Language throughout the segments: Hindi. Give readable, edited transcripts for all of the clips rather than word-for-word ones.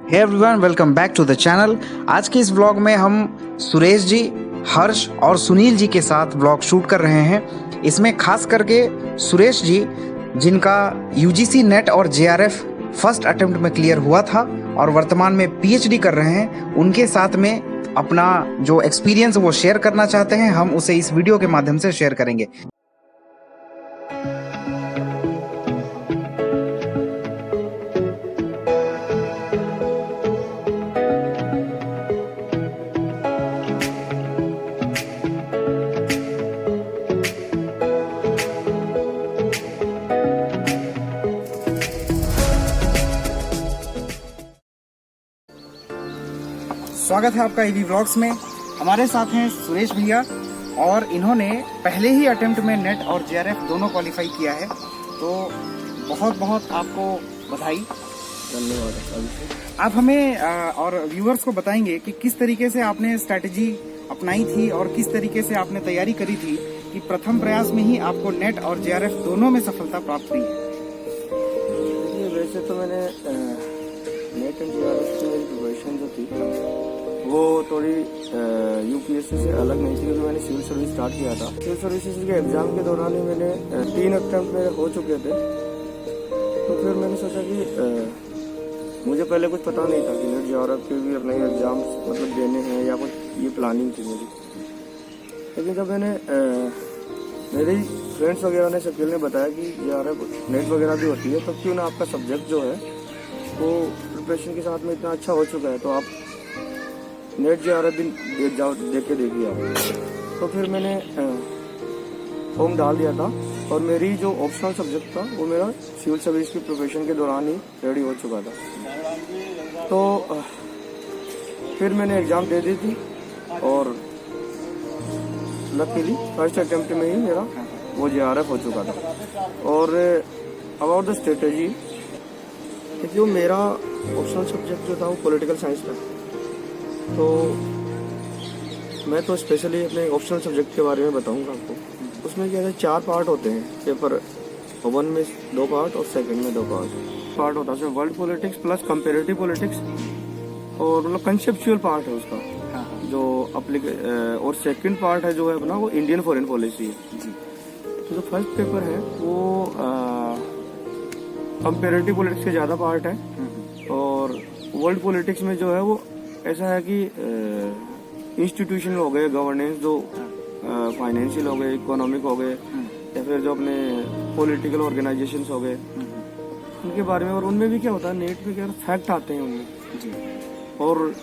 Hey everyone, welcome back to the channel. आज के इस व्लॉग में हम सुरेश जी, हर्ष और सुनील जी के साथ व्लॉग शूट कर रहे हैं। इसमें खास करके सुरेश जी, जिनका यूजीसी नेट और जेआरएफ फर्स्ट अटेम्प्ट में क्लियर हुआ था और वर्तमान में पीएचडी कर रहे हैं, उनके साथ में अपना जो एक्सपीरियंस वो शेयर करना चाहते हैं, हम उसे इस वीडियो के माध्यम से शेयर करेंगे। स्वागत है आपका ईवी व्लॉग्स में। हमारे साथ हैं सुरेश भैया और इन्होंने पहले ही अटेम्प्ट में नेट और जेआरएफ दोनों क्वालिफाई किया है, तो बहुत बहुत आपको बधाई, धन्यवाद। आप हमें और व्यूअर्स को बताएंगे कि किस तरीके से आपने स्ट्रैटेजी अपनाई थी और किस तरीके से आपने तैयारी करी थी कि प्रथम प्रयास में ही आपको नेट और जेआरएफ दोनों में सफलता प्राप्त हुई है। वैसे तो मैंने नेट एंड जेआरएफ की मेरी प्रिपरेशन जो थी वो थोड़ी यूपीएससी से अलग नहीं थी, क्योंकि मैंने सिविल सर्विस स्टार्ट किया था। सिविल सर्विसेज के एग्जाम के दौरान ही मैंने 3 अटेम्प्ट मेरे हो चुके थे। तो फिर मैंने सोचा कि मुझे पहले कुछ पता नहीं था कि नेट जेआरएफ के भी अपने एग्जाम मतलब देने हैं या कुछ, ये प्लानिंग थी मेरी। लेकिन जब मैंने मेरे फ्रेंड्स वगैरह ने सबके ने बताया कि जेआरएफ नेट वगैरह भी होती है, तो क्यों ना आपका सब्जेक्ट जो है वो प्रिपरेशन के साथ में इतना अच्छा हो चुका है, तो आप नेट जेआरएफ भी जाओ, देख के देखिए आप। तो फिर मैंने फॉर्म डाल दिया था और मेरी जो ऑप्शनल सब्जेक्ट था वो मेरा सिविल सर्विस की प्रिपरेशन के दौरान ही रेडी हो चुका था। तो फिर मैंने एग्ज़ाम दे दी थी और लकीली फर्स्ट अटेम्प्ट में ही मेरा वो जेआरएफ हो चुका था। और अबाउट द स्ट्रेटेजी, जो मेरा ऑप्शनल सब्जेक्ट जो था वो पॉलिटिकल साइंस था, तो मैं तो स्पेशली अपने ऑप्शनल सब्जेक्ट के बारे में बताऊंगा आपको। उसमें क्या है, 4 पार्ट होते हैं पेपर 1 में 2 पार्ट और सेकंड में 2 पार्ट होता है। उसमें world politics plus comparative politics और मतलब कंसेप्चुअल पार्ट है उसका जो और सेकंड पार्ट है जो है अपना वो इंडियन फॉरेन पॉलिसी है। तो जो फर्स्ट पेपर है वो कंपेरेटिव पॉलिटिक्स के ज़्यादा पार्ट है और वर्ल्ड पॉलिटिक्स में जो है वो ऐसा है कि इंस्टीट्यूशन हो गए, गवर्नेंस जो फाइनेंशियल हो गए, इकोनॉमिक हो गए, या फिर जो अपने पॉलिटिकल ऑर्गेनाइजेशंस हो गए, उनके बारे में। और उनमें भी क्या होता है, नेट पे क्या फैक्ट आते हैं उनमें। और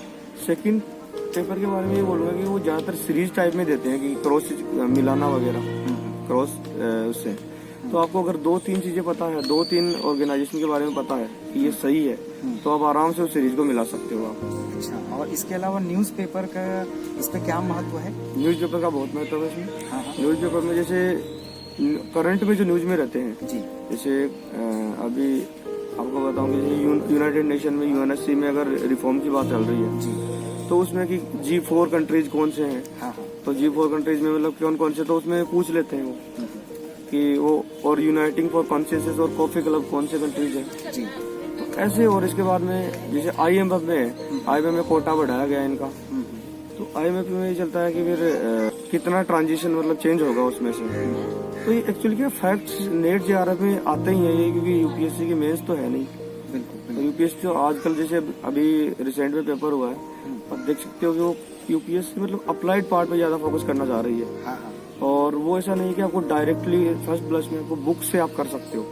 सेकंड पेपर के बारे में ये बोलूँगा कि वो ज़्यादातर सीरीज टाइप में देते हैं कि क्रॉस मिलाना वगैरह, क्रॉस उससे। तो आपको अगर 2-3 चीजें पता है, 2-3 ऑर्गेनाइजेशन के बारे में पता है कि ये सही है, तो आप आराम से उस सीरीज को मिला सकते हो आप। अच्छा, और इसके अलावा न्यूज़पेपर का इस पे क्या महत्व है? न्यूज़पेपर का बहुत महत्व है इसमें। न्यूज़पेपर में जैसे करंट में जो न्यूज में रहते हैं जी, जैसे अभी आपको बताऊं कि यूनाइटेड नेशन में यूएनएससी में अगर रिफॉर्म की बात चल रही है जी, तो उसमें कि G4 कंट्रीज कौन से हैं, तो G4 कंट्रीज में मतलब कौन कौन से, तो उसमें पूछ लेते हैं वो कि वो, और यूनाइटिंग फॉर कॉन्सेंसस और कॉफी क्लब कौन से कंट्रीज है जी। तो ऐसे, और इसके बाद में जैसे IMF में कोटा बढ़ाया गया इनका, तो IMF में ये चलता है कि फिर कितना ट्रांजिशन मतलब चेंज होगा उसमें से। तो ये एक्चुअली क्या फैक्ट्स नेट जेआरएफ में आते ही है ये, क्योंकि यूपीएससी की मेंस तो है नहीं। तो यूपीएससी जो आजकल जैसे अभी रिसेंट में पेपर हुआ है, आप देख सकते हो कि वो यूपीएससी मतलब अप्लाइड पार्ट पे ज्यादा फोकस करना चाह रही है। और वो ऐसा नहीं कि आपको डायरेक्टली फर्स्ट ब्लश में आपको बुक से आप कर सकते हो।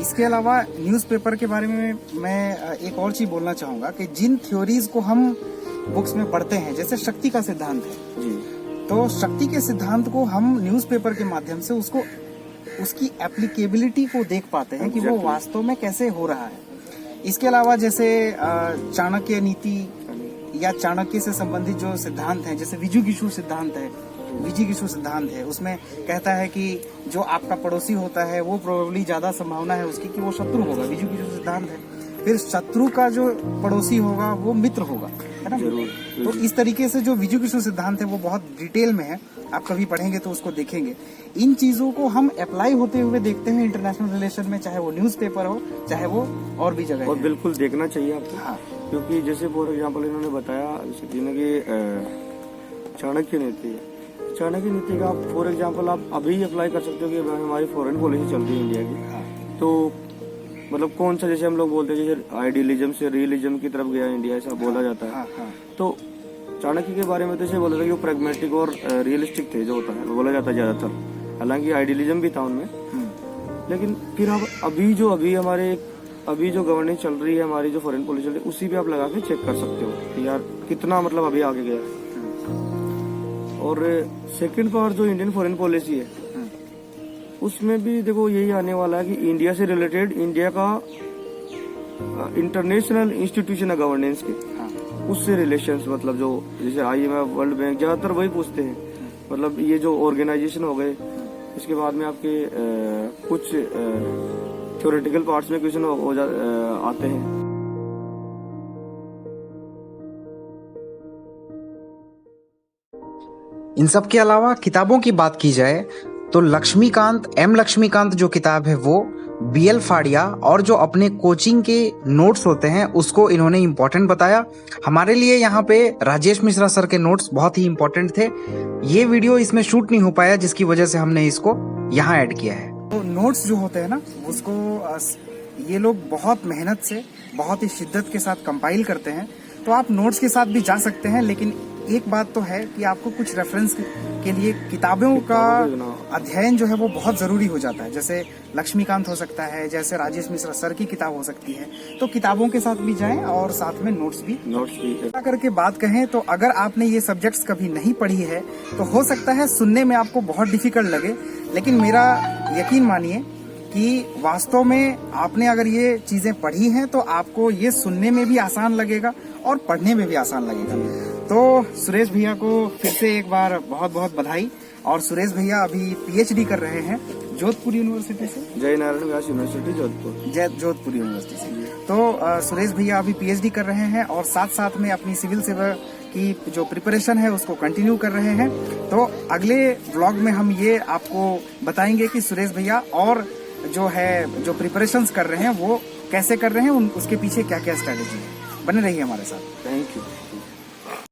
इसके अलावा न्यूज़पेपर के बारे में मैं एक और चीज बोलना चाहूंगा कि जिन थ्योरीज को हम बुक्स में पढ़ते हैं, जैसे शक्ति का सिद्धांत है जी, तो शक्ति के सिद्धांत को हम न्यूज़पेपर के माध्यम से उसकी एप्लीकेबिलिटी को देख पाते हैं कि वो वास्तव में कैसे हो रहा है। इसके अलावा जैसे चाणक्य नीति या चाणक्य से संबंधित जो सिद्धांत हैं, जैसे विजुगिषु सिद्धांत है, उसमें कहता है कि जो आपका पड़ोसी होता है वो प्रोबेबली ज्यादा संभावना है उसकी कि वो शत्रु होगा, विजुगिषु सिद्धांत है। फिर शत्रु का जो पड़ोसी होगा वो मित्र होगा, है ना। तो इस तरीके से जो विजुगिषु सिद्धांत है वो बहुत डिटेल में है आप कभी पढ़ेंगे तो उसको देखेंगे। इन चीजों को हम अप्लाई होते हुए देखते हैं इंटरनेशनल रिलेशन में, चाहे वो न्यूज़पेपर हो, चाहे वो और भी जगह और है। बिल्कुल देखना चाहिए आपको। हाँ। क्योंकि जैसे फॉर एग्जाम्पल इन्होंने बताया जिन्हें कि चाणक्य नीति है, चाणक्य नीति का आप फॉर एग्जाम्पल आप अभी अप्लाई कर सकते हो कि हमारी फॉरेन पॉलिसी चल रही है इंडिया की। हाँ। तो मतलब कौन सा, जैसे हम लोग बोलते हैं जैसे आइडियलिज्म से रियलिज्म की तरफ गया इंडिया, ऐसा बोला जाता है। हाँ, हाँ। तो चाणक्य के बारे में तो ऐसे बोला था कि वो प्रैग्मेटिक और रियलिस्टिक थे, जो होता है वो बोला जाता है ज्यादातर। हालांकि आइडियलिज्म भी था उनमें, लेकिन फिर अब अभी जो गवर्नेंस चल रही है, हमारी जो फॉरेन पॉलिसी चल रही है, उसी पे आप लगा के चेक कर सकते हो कि यार कितना मतलब अभी आगे गया है। और सेकंड पार्ट जो इंडियन फॉरेन पॉलिसी है, उसमें भी देखो यही आने वाला है कि इंडिया से रिलेटेड, इंडिया का इंटरनेशनल इंस्टीट्यूशन है गवर्नेंस के, उससे रिलेशंस, मतलब जो जैसे IMF, वर्ल्ड बैंक, ज्यादातर वही पूछते हैं। मतलब ये जो ऑर्गेनाइजेशन हो गए, इसके बाद में आपके कुछ थ्योरेटिकल पार्ट्स में क्वेश्चन आते हैं। इन सब के अलावा किताबों की बात की जाए तो लक्ष्मीकांत जो किताब है वो BL फाड़िया और जो अपने कोचिंग के नोट्स होते हैं उसको इन्होंने इम्पोर्टेंट बताया। हमारे लिए यहाँ पे राजेश मिश्रा सर के नोट्स बहुत ही इम्पोर्टेंट थे। ये वीडियो इसमें शूट नहीं हो पाया, जिसकी वजह से हमने इसको यहाँ ऐड किया है। तो नोट्स जो होते हैं ना, उसको ये लोग बहुत मेहनत से, बहुत ही शिद्दत के साथ कंपाइल करते हैं। तो आप नोट्स के साथ भी जा सकते हैं, लेकिन एक बात तो है कि आपको कुछ रेफरेंस के लिए किताबों का अध्ययन जो है वो बहुत जरूरी हो जाता है। जैसे लक्ष्मीकांत हो सकता है, जैसे राजेश मिश्रा सर की किताब हो सकती है। तो किताबों के साथ भी जाएं और साथ में नोट्स भी करके बात कहें तो अगर आपने ये सब्जेक्ट्स कभी नहीं पढ़ी है तो हो सकता है सुनने में आपको बहुत डिफिकल्ट लगे, लेकिन मेरा यकीन मानिए कि वास्तव में आपने अगर ये चीजें पढ़ी हैं तो आपको ये सुनने में भी आसान लगेगा और पढ़ने में भी आसान लगेगा। तो सुरेश भैया को फिर से एक बार बहुत बहुत बधाई। और सुरेश भैया अभी PhD कर रहे हैं जोधपुर यूनिवर्सिटी से, जय नारायण व्यास यूनिवर्सिटी जोधपुर यूनिवर्सिटी से। तो सुरेश भैया अभी PhD कर रहे हैं और साथ साथ में अपनी सिविल सेवा की जो प्रिपरेशन है उसको कंटिन्यू कर रहे हैं। तो अगले व्लॉग में हम ये आपको बताएंगे कि सुरेश भैया और जो प्रिपरेशंस कर रहे हैं वो कैसे कर रहे हैं, उसके पीछे क्या क्या स्ट्रेटेजी है। बने रहिए हमारे साथ। Thank you.